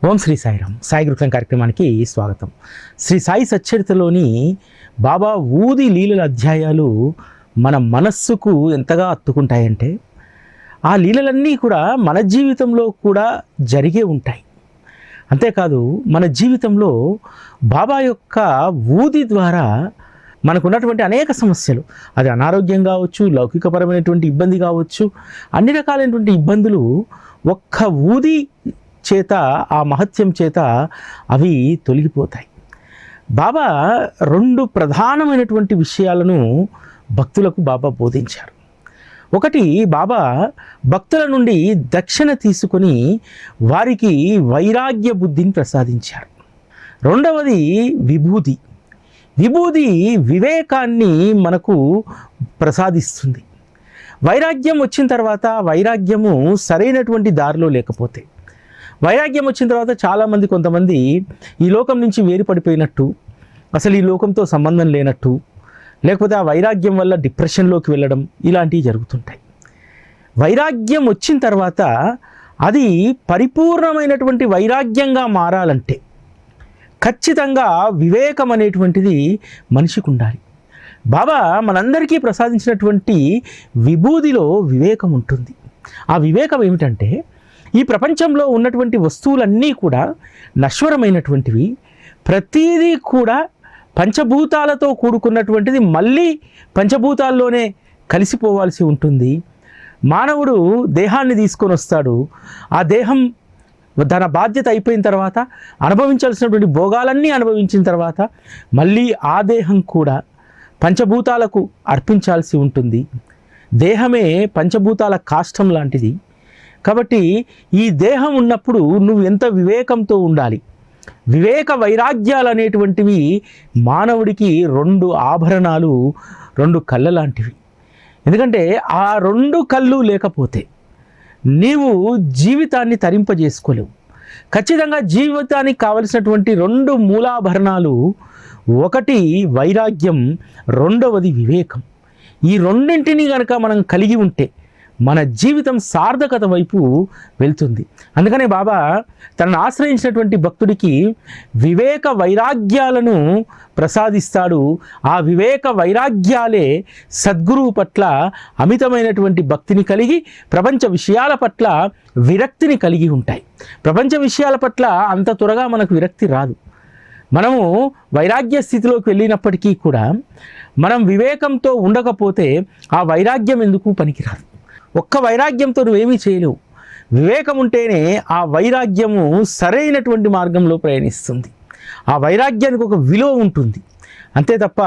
ఓం శ్రీ సాయిరామ్. సాయి గురుకులం కార్యక్రమానికి స్వాగతం. శ్రీ సాయి సచ్చరితలోని బాబా ఊది లీలల అధ్యాయాలు మన మనస్సుకు ఎంతగా అత్తుకుంటాయంటే, ఆ లీలలన్నీ కూడా మన జీవితంలో కూడా జరిగే ఉంటాయి. అంతేకాదు, మన జీవితంలో బాబా యొక్క ఊది ద్వారా మనకున్నటువంటి అనేక సమస్యలు, అది అనారోగ్యం కావచ్చు, లౌకికపరమైనటువంటి ఇబ్బంది కావచ్చు, అన్ని రకాలైనటువంటి ఇబ్బందులు ఒక్క ఊది చేత, ఆ మహత్యం చేత అవి తొలగిపోతాయి. బాబా రెండు ప్రధానమైనటువంటి విషయాలను భక్తులకు బాబా బోధించారు. ఒకటి, బాబా భక్తుల నుండి దక్షిణ తీసుకొని వారికి వైరాగ్య బుద్ధిని ప్రసాదించారు. రెండవది విభూది. విభూది వివేకాన్ని మనకు ప్రసాదిస్తుంది. వైరాగ్యం వచ్చిన తర్వాత, వైరాగ్యము సరైనటువంటి దారిలో లేకపోతే, వైరాగ్యం వచ్చిన తర్వాత చాలామంది, కొంతమంది ఈ లోకం నుంచి వేరుపడిపోయినట్టు, అసలు ఈ లోకంతో సంబంధం లేనట్టు, లేకపోతే ఆ వైరాగ్యం వల్ల డిప్రెషన్లోకి వెళ్ళడం, ఇలాంటివి జరుగుతుంటాయి. వైరాగ్యం వచ్చిన తర్వాత అది పరిపూర్ణమైనటువంటి వైరాగ్యంగా మారాలంటే ఖచ్చితంగా వివేకం అనేటువంటిది మనిషికి ఉండాలి. బాబా మనందరికీ ప్రసాదించినటువంటి విభూదిలో వివేకం ఉంటుంది. ఆ వివేకం ఏమిటంటే, ఈ ప్రపంచంలో ఉన్నటువంటి వస్తువులన్నీ కూడా నశ్వరమైనటువంటివి. ప్రతీదీ కూడా పంచభూతాలతో కూడుకున్నటువంటిది, మళ్ళీ పంచభూతాల్లోనే కలిసిపోవాల్సి ఉంటుంది. మానవుడు దేహాన్ని తీసుకొని వస్తాడు. ఆ దేహం తన బాధ్యత అయిపోయిన తర్వాత, అనుభవించాల్సినటువంటి భోగాలన్నీ అనుభవించిన తర్వాత, మళ్ళీ ఆ దేహం కూడా పంచభూతాలకు అర్పించాల్సి ఉంటుంది. దేహమే పంచభూతాల కాష్టం లాంటిది. కాబట్టి ఈ దేహం ఉన్నప్పుడు నువ్వు ఎంత వివేకంతో ఉండాలి. వివేక వైరాగ్యాలు అనేటువంటివి మానవుడికి రెండు ఆభరణాలు, రెండు కళ్ళ లాంటివి. ఎందుకంటే ఆ రెండు కళ్ళు లేకపోతే నీవు జీవితాన్ని తరింపజేసుకోలేవు. ఖచ్చితంగా జీవితానికి కావలసినటువంటి రెండు మూలాభరణాలు, ఒకటి వైరాగ్యం, రెండవది వివేకం. ఈ రెండింటిని కనుక మనం కలిగి ఉంటే మన జీవితం సార్థకత వైపు వెళ్తుంది. అందుకనే బాబా తనను ఆశ్రయించినటువంటి భక్తుడికి వివేక వైరాగ్యాలను ప్రసాదిస్తాడు. ఆ వివేక వైరాగ్యాలే సద్గురువు పట్ల అమితమైనటువంటి భక్తిని కలిగి, ప్రపంచ విషయాల పట్ల విరక్తిని కలిగి ఉంటాయి. ప్రపంచ విషయాల పట్ల అంత త్వరగా మనకు విరక్తి రాదు. మనము వైరాగ్య స్థితిలోకి వెళ్ళినప్పటికీ కూడా మనం వివేకంతో ఉండకపోతే ఆ వైరాగ్యం ఎందుకు పనికిరాదు. ఒక్క వైరాగ్యంతో నువ్వేమీ చేయలేవు. వివేకం ఉంటేనే ఆ వైరాగ్యము సరైనటువంటి మార్గంలో ప్రయాణిస్తుంది. ఆ వైరాగ్యానికి ఒక విలువ ఉంటుంది. అంతే తప్ప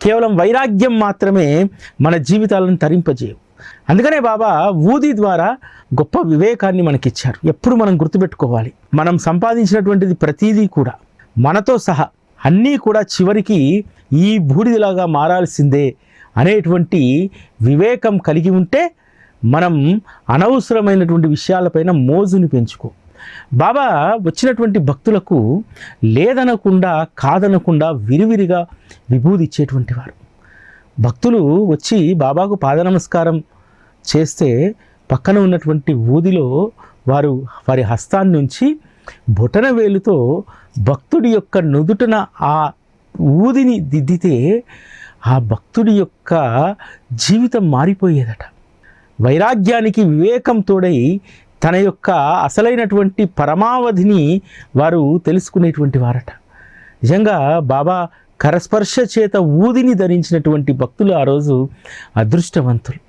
కేవలం వైరాగ్యం మాత్రమే మన జీవితాలను తరింపజేయవు. అందుకనే బాబా ఊది ద్వారా గొప్ప వివేకాన్ని మనకిచ్చారు. ఎప్పుడు మనం గుర్తుపెట్టుకోవాలి, మనం సంపాదించినటువంటిది ప్రతీదీ కూడా మనతో సహా అన్నీ కూడా చివరికి ఈ బూడిదలాగా మారాల్సిందే అనేటువంటి వివేకం కలిగి ఉంటే మనం అనవసరమైనటువంటి విషయాలపైన మోజుని పెంచుకో. బాబా వచ్చినటువంటి భక్తులకు లేదనకుండా, కాదనకుండా విరివిరిగా విభూది ఇచ్చేటువంటి వారు. భక్తులు వచ్చి బాబాకు పాద నమస్కారం చేస్తే పక్కన ఉన్నటువంటి ఊదిలో వారి హస్తాన్ని నుంచి బొటన వేలుతో భక్తుడి యొక్క నుదుటన ఆ ఊదిని దిద్దితే ఆ భక్తుడి యొక్క జీవితం మారిపోయేదట. వైరాగ్యానికి వివేకం తోడై తన యొక్క అసలైనటువంటి పరమావధిని వారు తెలుసుకునేటువంటి వారట. నిజంగా బాబా కరస్పర్శ చేత ఊదిని ధరించినటువంటి భక్తులు ఆ రోజు అదృష్టవంతులు.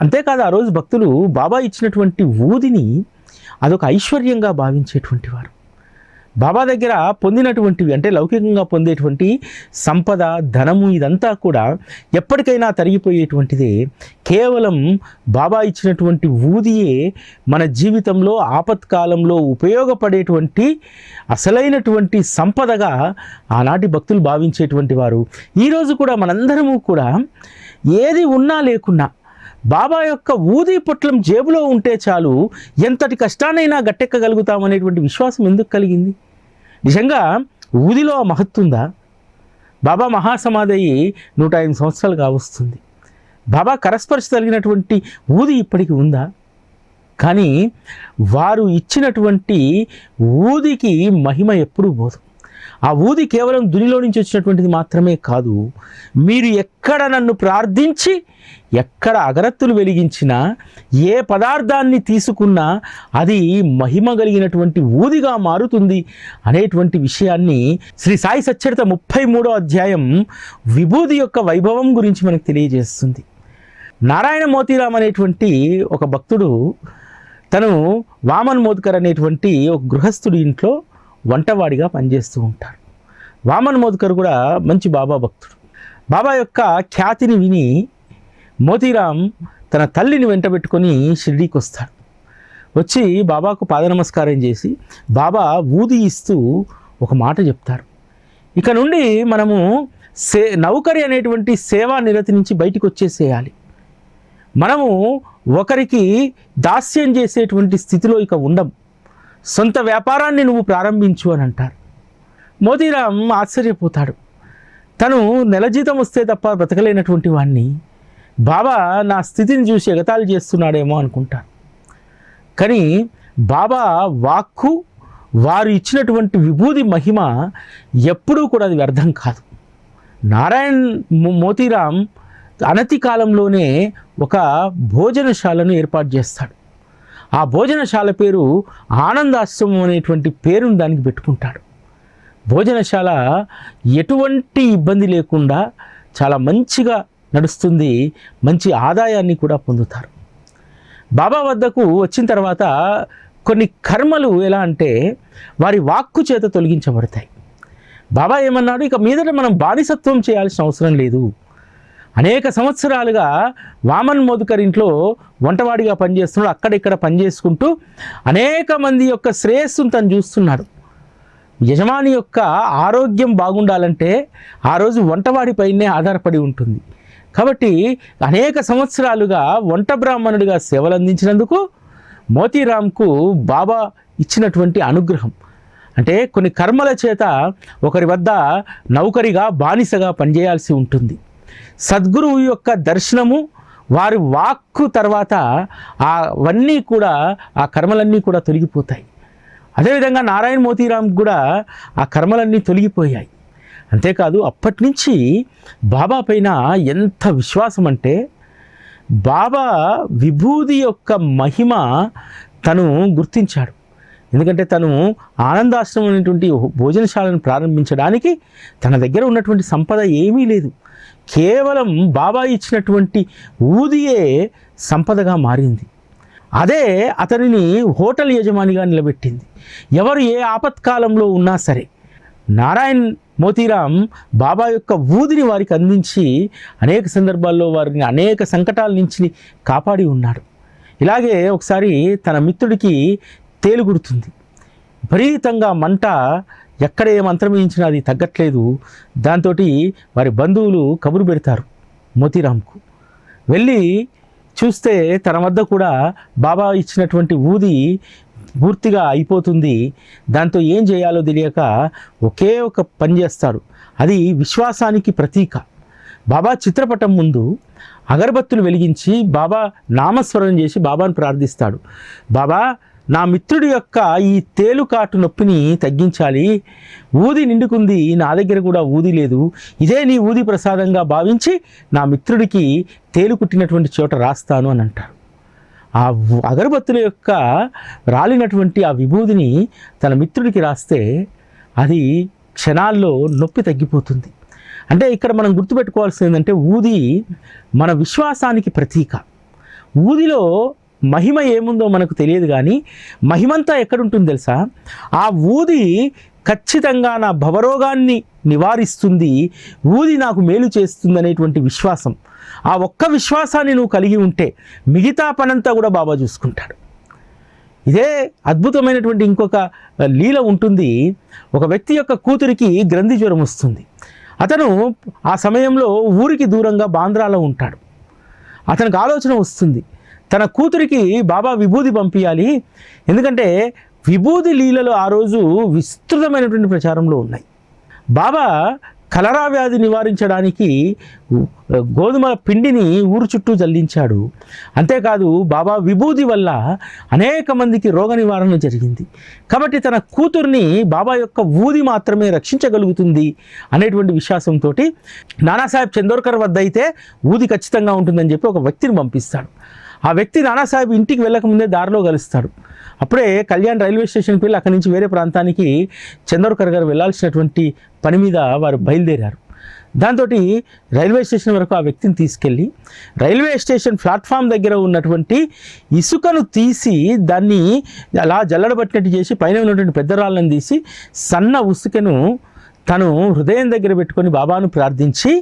అంతేకాదు, ఆ రోజు భక్తులు బాబా ఇచ్చినటువంటి ఊదిని అదొక ఐశ్వర్యంగా భావించేటువంటి వారు. బాబా దగ్గర పొందినటువంటివి, అంటే లౌకికంగా పొందేటువంటి సంపద, ధనము, ఇదంతా కూడా ఎప్పటికైనా తరిగిపోయేటువంటిదే. కేవలం బాబా ఇచ్చినటువంటి ఊదియే మన జీవితంలో ఆపత్కాలంలో ఉపయోగపడేటువంటి అసలైనటువంటి సంపదగా ఆనాటి భక్తులు భావించేటువంటి వారు. ఈరోజు కూడా మనందరము కూడా ఏది ఉన్నా లేకున్నా బాబా యొక్క ఊది పొట్లం జేబులో ఉంటే చాలు, ఎంతటి కష్టాన్నైనా గట్టెక్కగలుగుతామనేటువంటి విశ్వాసం ఎందుకు కలిగింది? నిజంగా ఊదిలో ఆ మహత్తుందా? బాబా మహాసమాధి 105 సంవత్సరాలు కావస్తుంది. బాబా కరస్పర్శ కలిగినటువంటి ఊది ఇప్పటికీ ఉందా? కానీ వారు ఇచ్చినటువంటి ఊదికి మహిమ ఎప్పుడూ పోదు. ఆ ఊది కేవలం దునిలో నుంచి వచ్చినటువంటిది మాత్రమే కాదు, మీరు ఎక్కడ నన్ను ప్రార్థించి ఎక్కడ అగరత్తులు వెలిగించినా ఏ పదార్థాన్ని తీసుకున్నా అది మహిమ కలిగినటువంటి ఊదిగా మారుతుంది అనేటువంటి విషయాన్ని శ్రీ సాయి సచ్చరిత 33వ అధ్యాయం విభూది యొక్క వైభవం గురించి మనకు తెలియజేస్తుంది. నారాయణ మోతీరామ్ అనేటువంటి ఒక భక్తుడు తను వామన్ మోద్కర్ అనేటువంటి ఒక గృహస్థుడి ఇంట్లో వంటవాడిగా పనిచేస్తూ ఉంటాడు. వామన్ మోద్కర్ కూడా మంచి బాబా భక్తుడు. బాబా యొక్క ఖ్యాతిని విని మోతీరామ్ తన తల్లిని వెంటబెట్టుకొని షిర్డీకి వస్తాడు. వచ్చి బాబాకు పాద నమస్కారం చేసి బాబా ఊది ఇస్తూ ఒక మాట చెప్తారు, ఇక నుండి మనము నౌకరి అనేటువంటి సేవా నిరతి నుంచి బయటికి వచ్చేసేయాలి, మనము ఒకరికి దాస్యం చేసేటువంటి స్థితిలో ఇక ఉండం, సొంత వ్యాపారాన్ని నువ్వు ప్రారంభించు అని అంటారు. మోతీరామ్ ఆశ్చర్యపోతాడు. తను నెల జీతం వస్తే తప్ప బ్రతకలేనటువంటి వాడిని బాబా నా స్థితిని చూసి ఎగతాళి చేస్తున్నాడేమో అనుకుంటాను. కానీ బాబా వాక్కు, వారు ఇచ్చినటువంటి విభూది మహిమ ఎప్పుడూ కూడా అది వ్యర్థం కాదు. నారాయణ్ మోతీరామ్ అనతి కాలంలోనే ఒక భోజనశాలను ఏర్పాటు చేస్తాడు. ఆ భోజనశాల పేరు ఆనందాశ్రమం అనేటువంటి పేరును దానికి పెట్టుకుంటాడు. భోజనశాల ఎటువంటి ఇబ్బంది లేకుండా చాలా మంచిగా నడుస్తుంది, మంచి ఆదాయాన్ని కూడా పొందుతారు. బాబా వద్దకు వచ్చిన తర్వాత కొన్ని కర్మలు ఎలా అంటే వారి వాక్కు చేత తొలగించబడతాయి. బాబా ఏమన్నాడు, ఇక మీదట మనం బానిసత్వం చేయాల్సిన అవసరం లేదు. అనేక సంవత్సరాలుగా వామన్ మోద్కర్ ఇంట్లో వంటవాడిగా పనిచేస్తున్నాడు. అక్కడిక్కడ పనిచేసుకుంటూ అనేక మంది యొక్క శ్రేయస్సును తను చూస్తున్నాడు. యజమాని యొక్క ఆరోగ్యం బాగుండాలంటే ఆ రోజు వంటవాడిపైనే ఆధారపడి ఉంటుంది. కాబట్టి అనేక సంవత్సరాలుగా వంట బ్రాహ్మణుడిగా సేవలు అందించినందుకు మోతీరామ్కు బాబా ఇచ్చినటువంటి అనుగ్రహం అంటే కొన్ని కర్మల చేత ఒకరి వద్ద నౌకరిగా బానిసగా పనిచేయాల్సి ఉంటుంది. సద్గురువు యొక్క దర్శనము, వారి వాక్కు తర్వాత అవన్నీ కూడా ఆ కర్మలన్నీ కూడా తొలగిపోతాయి. అదేవిధంగా నారాయణ మోతీరామ్ కూడా ఆ కర్మలన్నీ తొలగిపోయాయి. అంతేకాదు అప్పటి నుంచి బాబా పైన ఎంత విశ్వాసం అంటే బాబా విభూది యొక్క మహిమ తను గుర్తించాడు. ఎందుకంటే తను ఆనందాశ్రమం అనేటువంటి భోజనశాలను ప్రారంభించడానికి తన దగ్గర ఉన్నటువంటి సంపద ఏమీ లేదు, కేవలం బాబా ఇచ్చినటువంటి ఊదియే సంపదగా మారింది. అదే అతనిని హోటల్ యజమానిగా నిలబెట్టింది. ఎవరు ఏ ఆపత్కాలంలో ఉన్నా సరే నారాయణ్ మోతీరామ్ బాబా యొక్క ఊదిని వారికి అందించి అనేక సందర్భాల్లో వారిని అనేక సంకటాల నుంచి కాపాడి ఉన్నాడు. ఇలాగే ఒకసారి తన మిత్రుడికి తేలుగుడుతుంది, విపరీతంగా మంట, ఎక్కడ ఏ మంత్రం వేయించినా అది తగ్గట్లేదు. దాంతో వారి బంధువులు కబురు పెడతారు మోతీరామ్కు. వెళ్ళి చూస్తే తన వద్ద కూడా బాబా ఇచ్చినటువంటి ఊది పూర్తిగా అయిపోతుంది. దాంతో ఏం చేయాలో తెలియక ఒకే ఒక పని చేస్తాడు. అది విశ్వాసానికి ప్రతీక. బాబా చిత్రపటం ముందు అగరబత్తులు వెలిగించి బాబా నామస్మరణ చేసి బాబాను ప్రార్థిస్తాడు. బాబా, నా మిత్రుడి యొక్క ఈ తేలుకాటు నొప్పిని తగ్గించాలి, ఊది నిండుకుంది, నా దగ్గర కూడా ఊది లేదు, ఇదే నీ ఊది ప్రసాదంగా భావించి నా మిత్రుడికి తేలు కుట్టినటువంటి చోట రాస్తాను అని అంటారు. ఆ అగరబత్తుల యొక్క రాలినటువంటి ఆ విభూదిని తన మిత్రుడికి రాస్తే అది క్షణాల్లో నొప్పి తగ్గిపోతుంది. అంటే ఇక్కడ మనం గుర్తుపెట్టుకోవాల్సింది ఏంటంటే ఊది మన విశ్వాసానికి ప్రతీక. ఊదిలో మహిమ ఏముందో మనకు తెలియదు, కానీ మహిమంతా ఎక్కడుంటుంది తెలుసా? ఆ ఊది ఖచ్చితంగా నా భవరోగాన్ని నివారిస్తుంది, ఊది నాకు మేలు చేస్తుంది అనేటువంటి విశ్వాసం. ఆ ఒక్క విశ్వాసాన్ని నువ్వు కలిగి ఉంటే మిగతా పనంతా కూడా బాబా చూసుకుంటాడు. ఇదే అద్భుతమైనటువంటి ఇంకొక లీల ఉంటుంది. ఒక వ్యక్తి యొక్క కూతురికి గ్రంథి జ్వరం వస్తుంది. అతను ఆ సమయంలో ఊరికి దూరంగా బాంద్రాలో ఉంటాడు. అతనికి ఆలోచన వస్తుంది, తన కూతురికి బాబా విభూది పంపించాలి. ఎందుకంటే విభూది లీలలు ఆ రోజు విస్తృతమైనటువంటి ప్రచారంలో ఉన్నాయి. బాబా కలరా వ్యాధి నివారించడానికి గోధుమ పిండిని ఊరు చుట్టూ జల్లించాడు. అంతేకాదు బాబా విభూది వల్ల అనేక మందికి రోగ నివారణ జరిగింది. కాబట్టి తన కూతుర్ని బాబా యొక్క ఊది మాత్రమే రక్షించగలుగుతుంది అనేటువంటి విశ్వాసంతో నానాసాహెబ్ చందోర్కర్ వద్ద అయితే ఊది ఖచ్చితంగా ఉంటుందని చెప్పి ఒక వ్యక్తిని పంపిస్తాడు. ఆ వ్యక్తి నానాసాహెబ్ ఇంటికి వెళ్ళకముందే దారిలో కలుస్తాడు. అప్పుడే కళ్యాణ్ రైల్వే స్టేషన్కి వెళ్ళి అక్కడి నుంచి వేరే ప్రాంతానికి చందోర్కర్ గారు వెళ్ళాల్సినటువంటి పని మీద వారు బయలుదేరారు. దాంతో రైల్వే స్టేషన్ వరకు ఆ వ్యక్తిని తీసుకెళ్ళి రైల్వే స్టేషన్ ప్లాట్ఫామ్ దగ్గర ఉన్నటువంటి ఇసుకను తీసి దాన్ని అలా జల్లడబట్టినట్టు చేసి పైన ఉన్నటువంటి పెద్ద రాళ్ళను తీసి సన్న ఉసుకను తను హృదయం దగ్గర పెట్టుకొని బాబాను ప్రార్థించి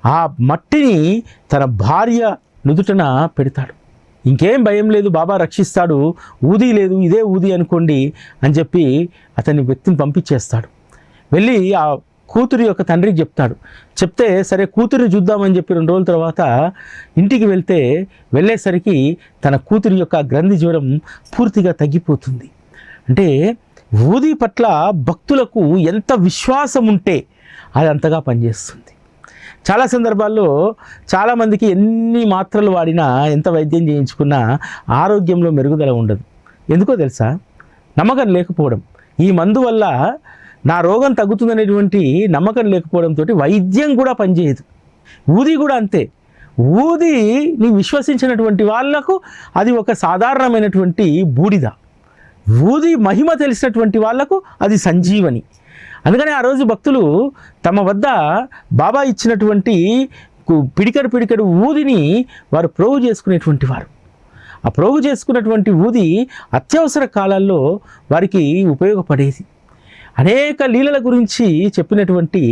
ఆ మట్టిని తన భార్య నుదుటన పెడతాడు. ఇంకేం భయం లేదు, బాబా రక్షిస్తాడు, ఊది లేదు, ఇదే ఊది అనుకోండి అని చెప్పి అతని వ్యక్తిని పంపించేస్తాడు. వెళ్ళి ఆ కూతురి యొక్క తండ్రికి చెప్తాడు. చెప్తే సరే కూతురిని చూద్దామని చెప్పి 2 రోజుల తర్వాత ఇంటికి వెళ్ళేసరికి తన కూతురి యొక్క గ్రంథి జ్వరం పూర్తిగా తగ్గిపోతుంది. అంటే ఊది పట్ల భక్తులకు ఎంత విశ్వాసం ఉంటే అది అంతగా పనిచేస్తుంది. చాలా సందర్భాల్లో చాలామందికి ఎన్ని మాత్రలు వాడినా ఎంత వైద్యం చేయించుకున్నా ఆరోగ్యంలో మెరుగుదల ఉండదు. ఎందుకో తెలుసా? నమ్మకం లేకపోవడం. ఈ మందు వల్ల నా రోగం తగ్గుతుందనేటువంటి నమ్మకం లేకపోవడంతో వైద్యం కూడా పనిచేయదు. ఊది కూడా అంతే. ఊదిని విశ్వసించినటువంటి వాళ్లకు అది ఒక సాధారణమైనటువంటి బూడిద. ఊది మహిమ తెలిసినటువంటి వాళ్లకు అది సంజీవని. అందుకని ఆ రోజు భక్తులు తమ వద్ద బాబా ఇచ్చినటువంటి పిడికడు ఊదిని వారు ప్రోగు చేసుకునేటువంటి వారు. ఆ ప్రోగు చేసుకున్నటువంటి ఊది అత్యవసర కాలాల్లో వారికి ఉపయోగపడేది. అనేక లీలల గురించి చెప్పినటువంటి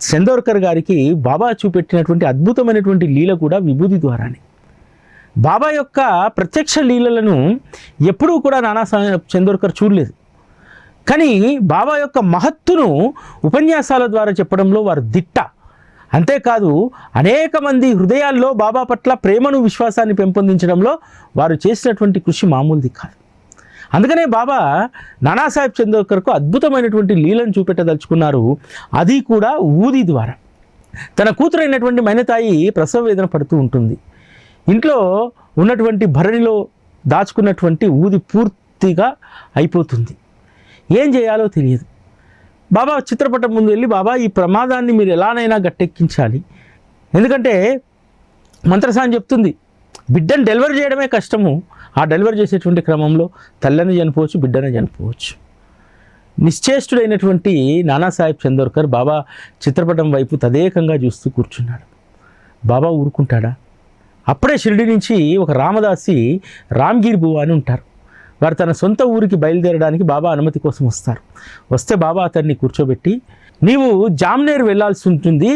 చందోర్కర్ గారికి బాబా చూపెట్టినటువంటి అద్భుతమైనటువంటి లీల కూడా విభూది ద్వారానే. బాబా యొక్క ప్రత్యక్ష లీలలను ఎప్పుడూ కూడా నానాసాహెబ్ చందోర్కర్ చూడలేదు. కానీ బాబా యొక్క మహత్తును ఉపన్యాసాల ద్వారా చెప్పడంలో వారు దిట్ట. అంతేకాదు అనేక మంది హృదయాల్లో బాబా పట్ల ప్రేమను విశ్వాసాన్ని పెంపొందించడంలో వారు చేసినటువంటి కృషి మామూలుది కాదు. అందుకనే బాబా నానాసాహెబ్ చందోర్కర్కు అద్భుతమైనటువంటి లీలను చూపెట్టదలుచుకున్నారు. అది కూడా ఊది ద్వారా. తన కూతురైనటువంటి మైనతాయి ప్రసవ వేదన పడుతూ ఉంటుంది. ఇంట్లో ఉన్నటువంటి భరణిలో దాచుకున్నటువంటి ఊది పూర్తిగా అయిపోతుంది. ఏం చేయాలో తెలియదు. బాబా చిత్రపటం ముందు వెళ్ళి, బాబా ఈ ప్రమాదాన్ని మీరు ఎలానైనా గట్టెక్కించాలి. ఎందుకంటే మంత్రసాని చెప్తుంది, బిడ్డను డెలివరీ చేయడమే కష్టము. ఆ డెలివరీ చేసేటువంటి క్రమంలో తల్లిని చనిపోవచ్చు, బిడ్డనే చనిపోవచ్చు. నిశ్చేష్టుడైనటువంటి నానాసాహెబ్ చందోర్కర్ బాబా చిత్రపటం వైపు తదేకంగా చూస్తూ కూర్చున్నాడు. బాబా ఊరుకుంటాడా? అప్పుడే షిరిడి నుంచి ఒక రామదాసి రామ్గిరి బువా అని ఉంటారు. వారు తన సొంత ఊరికి బయలుదేరడానికి బాబా అనుమతి కోసం వస్తే బాబా అతన్ని కూర్చోబెట్టి, నీవు జామ్నేర్ వెళ్ళాల్సి ఉంటుంది.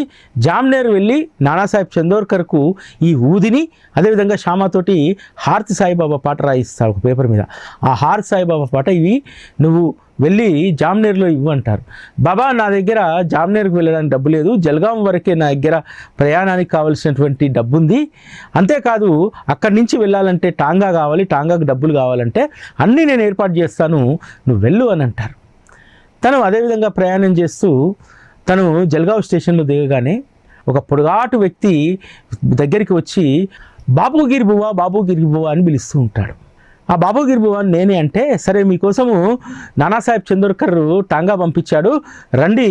జామ్నేర్ వెళ్ళి నానాసాహెబ్ చందోర్కర్కు ఈ ఊదిని, అదేవిధంగా శ్యామాతోటి హారతి సాయిబాబా పాట రాయిస్తాడు ఒక పేపర్ మీద. ఆ హారతి సాయిబాబా పాట ఇవి నువ్వు వెళ్ళి జామ్నేర్లో ఇవ్వు అంటారు. బాబా నా దగ్గర జామ్నేర్కి వెళ్ళడానికి డబ్బు లేదు, జల్గాం వరకే నా దగ్గర ప్రయాణానికి కావాల్సినటువంటి డబ్బు ఉంది. అంతేకాదు అక్కడి నుంచి వెళ్ళాలంటే టాంగా కావాలి, టాంగాకు డబ్బులు కావాలంటే అన్నీ నేను ఏర్పాటు చేస్తాను, నువ్వు వెళ్ళు అని అంటారు. తను అదేవిధంగా ప్రయాణం చేస్తూ తను జల్గావ్ స్టేషన్లో దిగగానే ఒక పొడుగాటు వ్యక్తి దగ్గరికి వచ్చి బాబుగిరి బువ్వా అని పిలుస్తూ ఉంటాడు. ఆ బాబుగిరి బువ్వా నేనే అంటే, సరే మీకోసము నానాసాహెబ్ చందోర్కర్ టాంగా పంపించాడు, రండి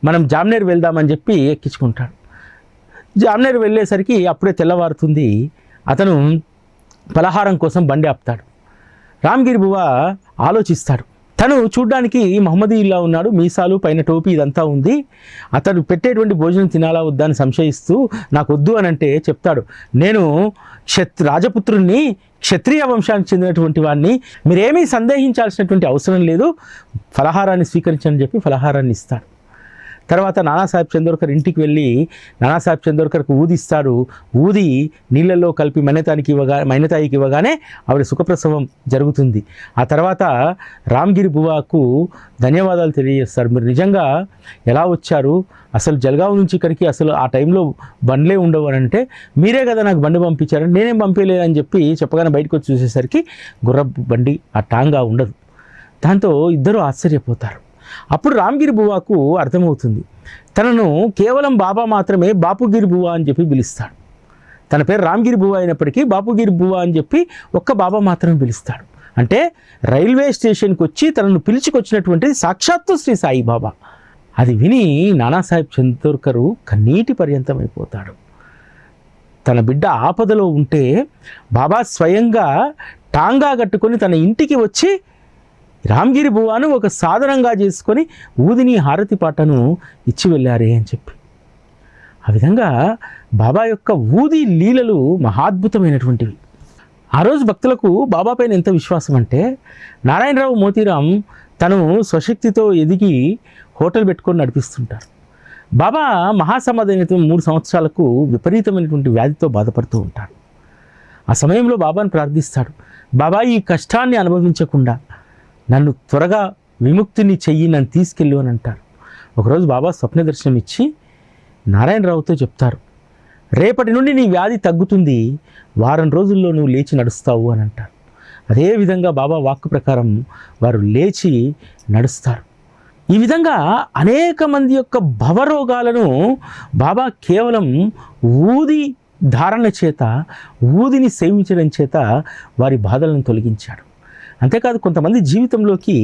మనం జామ్నేర్ వెళ్దామని చెప్పి ఎక్కించుకుంటాడు. జామ్నేర్ వెళ్ళేసరికి అప్పుడే తెల్లవారుతుంది. అతను పలహారం కోసం బండి ఆపుతాడు. రామ్గిరి బువ్వా ఆలోచిస్తాడు. తను చూడ్డానికి మహమ్మదీలా ఉన్నాడు, మీసాలు, పైన టోపీ ఇదంతా ఉంది. అతడు పెట్టేటువంటి భోజనం తినాలా వద్దా అని సంశయిస్తూ నాకు వద్దు అని అంటే చెప్తాడు, నేను రాజపుత్రుణ్ణి, క్షత్రియ వంశానికి చెందినటువంటి వాడిని, మీరేమీ సందేహించాల్సినటువంటి అవసరం లేదు, ఫలహారాన్ని స్వీకరించని చెప్పి ఫలహారాన్ని ఇస్తాడు. తర్వాత నానాసాహెబ్ చందోర్కర్ ఇంటికి వెళ్ళి నానాసాహెబ్ చందోర్కర్కు ఊదిస్తాడు. ఊది నీళ్ళల్లో కలిపి మైనతాయికి ఇవ్వగానే ఆవిడ సుఖప్రసవం జరుగుతుంది. ఆ తర్వాత రామ్గిరి బువాకు ధన్యవాదాలు తెలియజేస్తారు. మీరు నిజంగా ఎలా వచ్చారు, అసలు జల్గావ్ నుంచి ఇక్కడికి అసలు ఆ టైంలో బండ్లే ఉండవు అని అంటే, మీరే కదా నాకు బండి పంపించారని, నేనేం పంపించలేదని చెప్పి చెప్పగానే బయటకు వచ్చి చూసేసరికి గుర్రపు బండి, ఆ టాంగా ఉండదు. దాంతో ఇద్దరు ఆశ్చర్యపోతారు. అప్పుడు రామగిరి బువ్వాకు అర్థమవుతుంది, తనను కేవలం బాబా మాత్రమే బాపుగిరి బువ్వా అని చెప్పి పిలుస్తాడు. తన పేరు రామగిరి బువ్వా అయినప్పటికీ బాపుగిరి బువ్వా అని చెప్పి ఒక్క బాబా మాత్రమే పిలుస్తాడు. అంటే రైల్వే స్టేషన్కి వచ్చి తనను పిలుచుకొచ్చినటువంటిది సాక్షాత్తు శ్రీ సాయిబాబా. అది విని నానాసాహెబ్ చందోర్కర్ కన్నీటి పర్యంతమైపోతాడు. తన బిడ్డ ఆపదలో ఉంటే బాబా స్వయంగా టాంగా కట్టుకొని తన ఇంటికి వచ్చి రామగిరి బువ్వాను ఒక సాధనంగా చేసుకొని ఊదిని హారతి పాటను ఇచ్చి వెళ్ళారే అని చెప్పి. ఆ విధంగా బాబా యొక్క ఊది లీలలు మహాద్భుతమైనటువంటివి. ఆ రోజు భక్తులకు బాబా పైన ఎంత విశ్వాసం అంటే, నారాయణరావు మోతీరామ్ తను స్వశక్తితో ఎదిగి హోటల్ పెట్టుకొని నడిపిస్తుంటారు. బాబా మహాసమాధి అయిన 3 సంవత్సరాలకు విపరీతమైనటువంటి వ్యాధితో బాధపడుతూ ఉంటారు. ఆ సమయంలో బాబాను ప్రార్థిస్తాడు, బాబా ఈ కష్టాన్ని అనుభవించకుండా నన్ను త్వరగా విముక్తిని చెయ్యి, నన్ను తీసుకెళ్ళు అని అంటారు. ఒకరోజు బాబా స్వప్న దర్శనం ఇచ్చి నారాయణరావుతో చెప్తారు, రేపటి నుండి నీ వ్యాధి తగ్గుతుంది, వారం రోజుల్లో నువ్వు లేచి నడుస్తావు అని అంటారు. అదేవిధంగా బాబా వాక్కు ప్రకారం వారు లేచి నడుస్తారు. ఈ విధంగా అనేక మంది యొక్క భవరోగాలను బాబా కేవలం ఊది ధారణ చేత, ఊదిని సేవించడం చేత వారి బాధలను తొలగించాడు. అంతేకాదు కొంతమంది జీవితంలోకి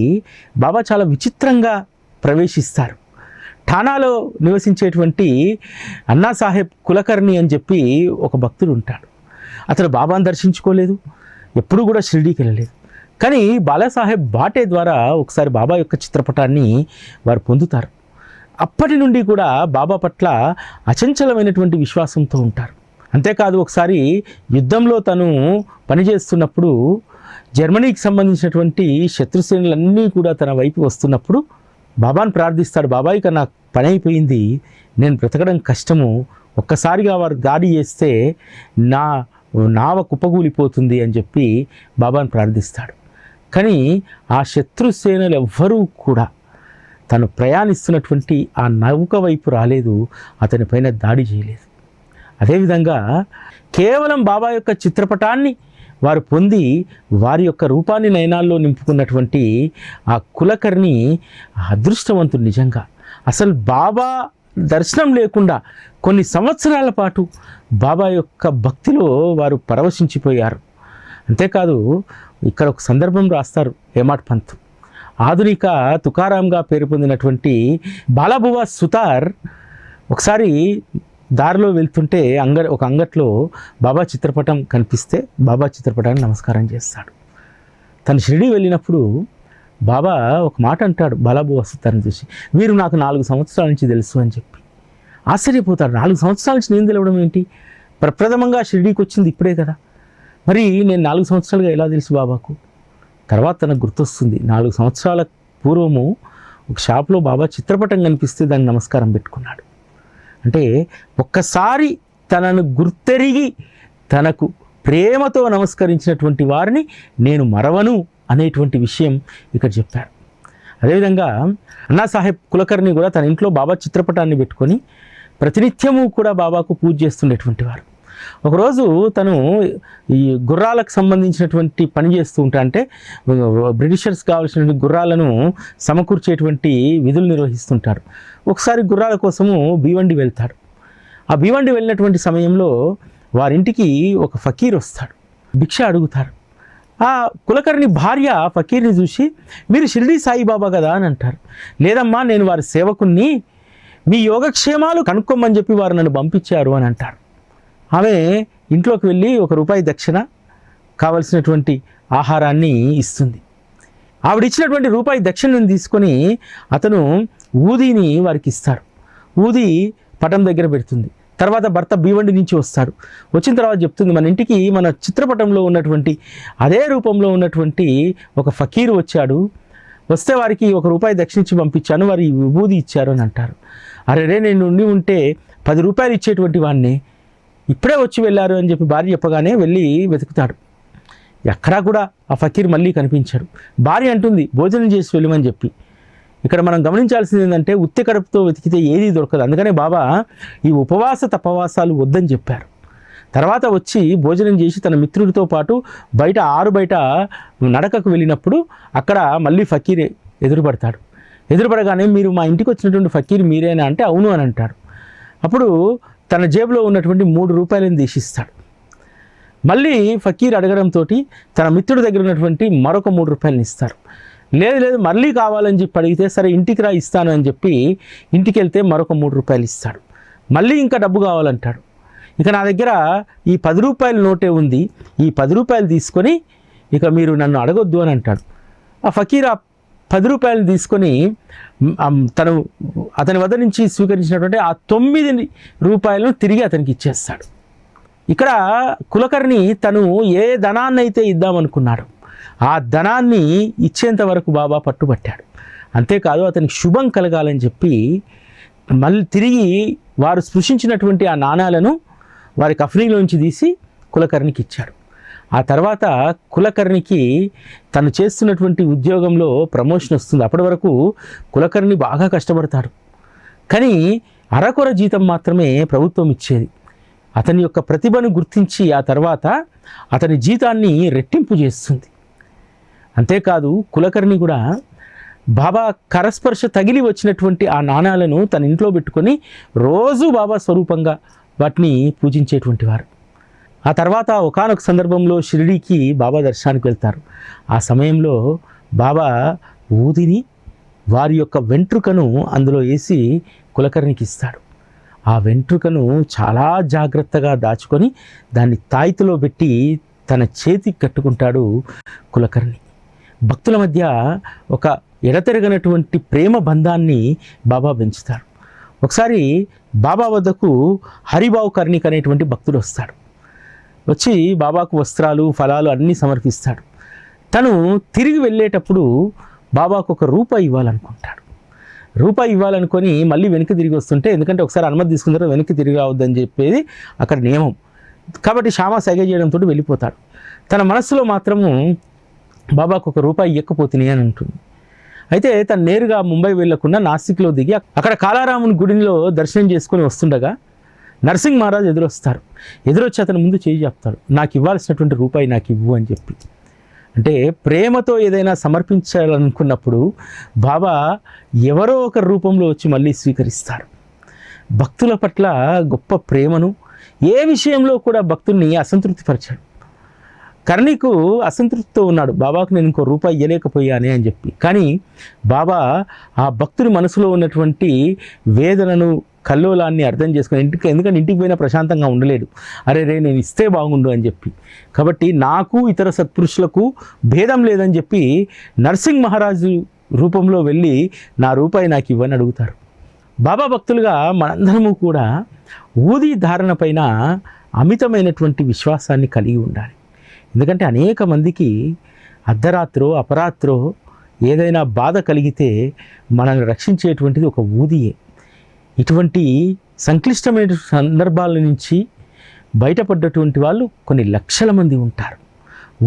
బాబా చాలా విచిత్రంగా ప్రవేశిస్తారు. ఠానాలో నివసించేటువంటి అన్నాసాహెబ్ కులకర్ణి అని చెప్పి ఒక భక్తుడు ఉంటాడు. అతను బాబాను దర్శించుకోలేదు, ఎప్పుడూ కూడా షిరిడీకి వెళ్ళలేదు. కానీ బాలాసాహెబ్ బాటే ద్వారా ఒకసారి బాబా యొక్క చిత్రపటాన్ని వారు పొందుతారు. అప్పటి నుండి కూడా బాబా పట్ల అచంచలమైనటువంటి విశ్వాసంతో ఉంటారు. అంతేకాదు ఒకసారి యుద్ధంలో తను పనిచేస్తున్నప్పుడు జర్మనీకి సంబంధించినటువంటి శత్రుసేనులన్నీ కూడా తన వైపు వస్తున్నప్పుడు బాబాను ప్రార్థిస్తాడు, బాబా ఇక నాకు పని అయిపోయింది, నేను బ్రతకడం కష్టము, ఒక్కసారిగా వారు దాడి చేస్తే నా నావ కుప్పగూలిపోతుంది అని చెప్పి బాబాను ప్రార్థిస్తాడు. కానీ ఆ శత్రుసేనలు ఎవ్వరూ కూడా తను ప్రయాణిస్తున్నటువంటి ఆ నౌక వైపు రాలేదు, అతనిపైన దాడి చేయలేదు. అదేవిధంగా కేవలం బాబా యొక్క చిత్రపటాన్ని వారు పొంది వారి యొక్క రూపాన్ని నయనాల్లో నింపుకున్నటువంటి ఆ కులకర్ణి అదృష్టవంతుడు నిజంగా. అసలు బాబా దర్శనం లేకుండా కొన్ని సంవత్సరాల పాటు బాబా యొక్క భక్తిలో వారు పరవశించిపోయారు. అంతేకాదు ఇక్కడ ఒక సందర్భం రాస్తారు హేమాడ్ పంత్. ఆధునిక తుకారాంగా పేరు పొందినటువంటి బాలాబువా సుతార్ ఒకసారి దారిలో వెళ్తుంటే ఒక అంగట్లో బాబా చిత్రపటం కనిపిస్తే బాబా చిత్రపటాన్ని నమస్కారం చేస్తాడు. తను షిరిడీ వెళ్ళినప్పుడు బాబా ఒక మాట అంటాడు బాలాబువా సుతార్ని చూసి, వీరు నాకు 4 సంవత్సరాల నుంచి తెలుసు అని చెప్పి. ఆశ్చర్యపోతాడు, 4 సంవత్సరాల నుంచి నేను తెలవడం ఏంటి, ప్రప్రథమంగా షిరిడీకి వచ్చింది ఇప్పుడే కదా, మరి నేను 4 సంవత్సరాలుగా ఎలా తెలుసు బాబాకు. తర్వాత తనకు గుర్తొస్తుంది, 4 సంవత్సరాల పూర్వము ఒక షాప్లో బాబా చిత్రపటం కనిపిస్తే దానికి నమస్కారం పెట్టుకున్నాడు. అంటే ఒక్కసారి తనను గుర్తెరిగి తనకు ప్రేమతో నమస్కరించినటువంటి వారిని నేను మరవను అనేటువంటి విషయం ఇక్కడ చెప్పారు. అదేవిధంగా అన్నాసాహెబ్ కులకర్ణి కూడా తన ఇంట్లో బాబా చిత్రపటాన్ని పెట్టుకొని ప్రతినిత్యము కూడా బాబాకు పూజ చేస్తుండేటువంటి వారు. ఒకరోజు తను ఈ గుర్రాలకు సంబంధించినటువంటి పని చేస్తూ ఉంటా, అంటే బ్రిటిషర్స్ కావాల్సినటువంటి గుర్రాలను సమకూర్చేటువంటి విధులు నిర్వహిస్తుంటారు. ఒకసారి గుర్రాల కోసము భీవండి వెళ్తాడు. ఆ భీవండి వెళ్ళినటువంటి సమయంలో వారింటికి ఒక ఫకీర్ వస్తాడు, భిక్ష అడుగుతారు. ఆ కులకర్ణి భార్య ఫకీర్ని చూసి, మీరు షిరిడీ సాయిబాబా కదా అని అంటారు. లేదమ్మా, నేను వారి సేవకుణ్ణి, మీ యోగక్షేమాలు కనుక్కోమని చెప్పి వారు నన్ను పంపించారు అని అంటారు. ఆమె ఇంట్లోకి వెళ్ళి ₹1 దక్షిణ, కావలసినటువంటి ఆహారాన్ని ఇస్తుంది. ఆవిడ ఇచ్చినటువంటి ₹1 దక్షిణను తీసుకొని అతను ఊదిని వారికి ఇస్తాడు. ఊది పటం దగ్గర పెడుతుంది. తర్వాత భర్త భీవండి నుంచి వస్తాడు. వచ్చిన తర్వాత చెప్తుంది, మన ఇంటికి మన చిత్రపటంలో ఉన్నటువంటి అదే రూపంలో ఉన్నటువంటి ఒక ఫకీరు వచ్చాడు, వస్తే వారికి ₹1 దక్షిణించి పంపించాను, వారి విభూది ఇచ్చారు అని అంటారు. అరే, నేను ఉండి ఉంటే ₹10 ఇచ్చేటువంటి వాడిని, ఇప్పుడే వచ్చి వెళ్ళారు అని చెప్పి భార్య చెప్పగానే వెళ్ళి వెతుకుతాడు. ఎక్కడా కూడా ఆ ఫకీర్ మళ్ళీ కనిపించాడు. భార్య అంటుంది, భోజనం చేసి వెళ్ళమని చెప్పి. ఇక్కడ మనం గమనించాల్సింది ఏంటంటే, ఉత్తి కడుపుతో వెతికితే ఏదీ దొరకదు. అందుకనే బాబా ఈ ఉపవాస తపవాసాలు వద్దని చెప్పారు. తర్వాత వచ్చి భోజనం చేసి తన మిత్రుడితో పాటు బయట నడకకు వెళ్ళినప్పుడు అక్కడ మళ్ళీ ఫకీరే ఎదురుపడతాడు. ఎదురుపడగానే మీరు మా ఇంటికి వచ్చినటువంటి ఫకీర్ మీరేనా అంటే అవును అని అంటాడు. అప్పుడు తన జేబులో ఉన్నటువంటి 3 రూపాయలను తీసిస్తాడు. మళ్ళీ ఫకీర్ అడగడంతో తన మిత్రుడి దగ్గర ఉన్నటువంటి మరొక 3 రూపాయలను ఇస్తారు. లేదు మళ్ళీ కావాలని చెప్పి అడిగితే సరే ఇంటికి రా ఇస్తాను అని చెప్పి ఇంటికి వెళ్తే మరొక 3 రూపాయలు ఇస్తాడు. మళ్ళీ ఇంకా డబ్బు కావాలంటాడు. ఇక నా దగ్గర ఈ 10 రూపాయల నోటే ఉంది, ఈ 10 రూపాయలు తీసుకొని ఇక మీరు నన్ను అడగొద్దు అని అంటాడు. ఆ ఫకీర్ ఆ 10 రూపాయలు తీసుకొని అతని వద్ద నుంచి స్వీకరించినటువంటి ఆ 9 రూపాయలను తిరిగి అతనికి ఇచ్చేస్తాడు. ఇక్కడ కులకర్ణి తను ఏ ధనాన్ని అయితే ఇద్దామనుకున్నాడు ఆ ధనాన్ని ఇచ్చేంత వరకు బాబా పట్టుబట్టాడు. అంతేకాదు అతనికి శుభం కలగాలని చెప్పి మళ్ళీ తిరిగి వారు స్పృశించినటువంటి ఆ నాణాలను వారి కఫ్నీలోంచి తీసి కులకర్ణికి ఇచ్చాడు. ఆ తర్వాత కులకర్ణికి తను చేస్తున్నటువంటి ఉద్యోగంలో ప్రమోషన్ వస్తుంది. అప్పటి వరకు కులకర్ణి బాగా కష్టపడతాడు, కానీ అరకొర జీతం మాత్రమే ప్రభుత్వం ఇచ్చేది. అతని యొక్క ప్రతిభను గుర్తించి ఆ తర్వాత అతని జీతాన్ని రెట్టింపు చేస్తుంది. అంతేకాదు కులకర్ణి కూడా బాబా కరస్పర్శ తగిలి వచ్చినటువంటి ఆ నాణాలను తన ఇంట్లో పెట్టుకొని రోజు బాబా స్వరూపంగా వాటిని పూజించేటువంటి వారు. ఆ తర్వాత ఒకానొక సందర్భంలో షిరిడీకి బాబా దర్శనానికి వెళ్తారు. ఆ సమయంలో బాబా ఊదిని వారి యొక్క వెంట్రుకను అందులో వేసి కులకర్ణికి ఇస్తాడు. ఆ వెంట్రుకను చాలా జాగ్రత్తగా దాచుకొని దాన్ని తాయితలో పెట్టి తన చేతికి కట్టుకుంటాడు కులకర్ణి. భక్తుల మధ్య ఒక ఎడతెరగనటువంటి ప్రేమ బంధాన్ని బాబా పెంచుతాడు. ఒకసారి బాబా వద్దకు హరిబావు కర్ణిక్ అనేటువంటి భక్తుడు వస్తాడు. వచ్చి బాబాకు వస్త్రాలు ఫలాలు అన్నీ సమర్పిస్తాడు. తను తిరిగి వెళ్ళేటప్పుడు బాబాకు ఒక రూపాయి ఇవ్వాలనుకుంటాడు. రూపాయి ఇవ్వాలనుకొని మళ్ళీ వెనక్కి తిరిగి వస్తుంటే, ఎందుకంటే ఒకసారి అనుమతి తీసుకున్న తర్వాత వెనక్కి తిరిగి రావద్దని చెప్పేది అక్కడ నియమం కాబట్టి శ్యామ సైగ చేయడంతో వెళ్ళిపోతాడు. తన మనస్సులో మాత్రము బాబాకు ఒక రూపాయి ఇవ్వకపోతున్నాయి అని అంటుంది. అయితే తను నేరుగా ముంబై వెళ్లకుండా నాసిక్లో దిగి అక్కడ కాలారాముని గుడిలో దర్శనం చేసుకొని వస్తుండగా నరసింగ్ మహారాజ్ ఎదురొస్తారు. ఎదురొచ్చి అతని ముందు చేయి చెప్తాడు, నాకు ఇవ్వాల్సినటువంటి రూపాయి నాకు ఇవ్వు అని చెప్పి. అంటే ప్రేమతో ఏదైనా సమర్పించాలనుకున్నప్పుడు బాబా ఎవరో ఒక రూపంలో వచ్చి మళ్ళీ స్వీకరిస్తారు. భక్తుల పట్ల గొప్ప ప్రేమను, ఏ విషయంలో కూడా భక్తుల్ని అసంతృప్తిపరిచాడు. కర్ణికు అసంతృప్తితో ఉన్నాడు, బాబాకు నేను ఇంకో రూపాయి ఇవ్వలేకపోయానే అని చెప్పి. కానీ బాబా ఆ భక్తుని మనసులో ఉన్నటువంటి వేదనను, కల్లోలాన్ని అర్థం చేసుకుని ఎందుకంటే ఇంటికి పోయినా ప్రశాంతంగా ఉండలేడు. అరే నేను ఇస్తే బాగుండు అని చెప్పి. కాబట్టి నాకు ఇతర సత్పురుషులకు భేదం లేదని చెప్పి నరసింగ్ మహారాజు రూపంలో వెళ్ళి నా రూపాయి నాకు ఇవ్వని అడుగుతారు. బాబా భక్తులుగా మనందరము కూడా ఊది ధారణ పైన అమితమైనటువంటి విశ్వాసాన్ని కలిగి ఉండాలి. ఎందుకంటే అనేక మందికి అర్ధరాత్రో అపరాత్రో ఏదైనా బాధ కలిగితే మనల్ని రక్షించేటువంటిది ఒక ఊదియే. ఇటువంటి సంక్లిష్టమైన సందర్భాల నుంచి బయటపడ్డటువంటి వాళ్ళు కొన్ని లక్షల మంది ఉంటారు.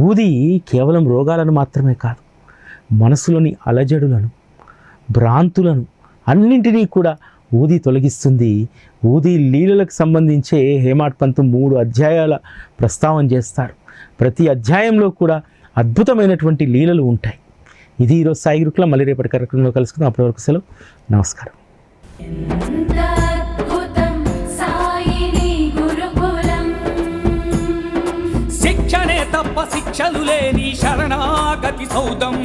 ఊది కేవలం రోగాలను మాత్రమే కాదు, మనసులోని అలజడులను, భ్రాంతులను అన్నింటినీ కూడా ఊది తొలగిస్తుంది. ఊది లీలలకు సంబంధించే హేమాడ్ పంత్ 3 అధ్యాయాల ప్రస్తావన చేస్తారు. ప్రతి అధ్యాయంలో కూడా అద్భుతమైనటువంటి లీలలు ఉంటాయి. ఇది ఈరోజు సాయి గురుకులం. మళ్ళీ రేపటి కార్యక్రమంలో కలుసుకుందాం. అప్పటి వరకు సెలవు. నమస్కారం. శిక్షణే తప్ప శిక్షలు లేని శరణాగతి సౌదం.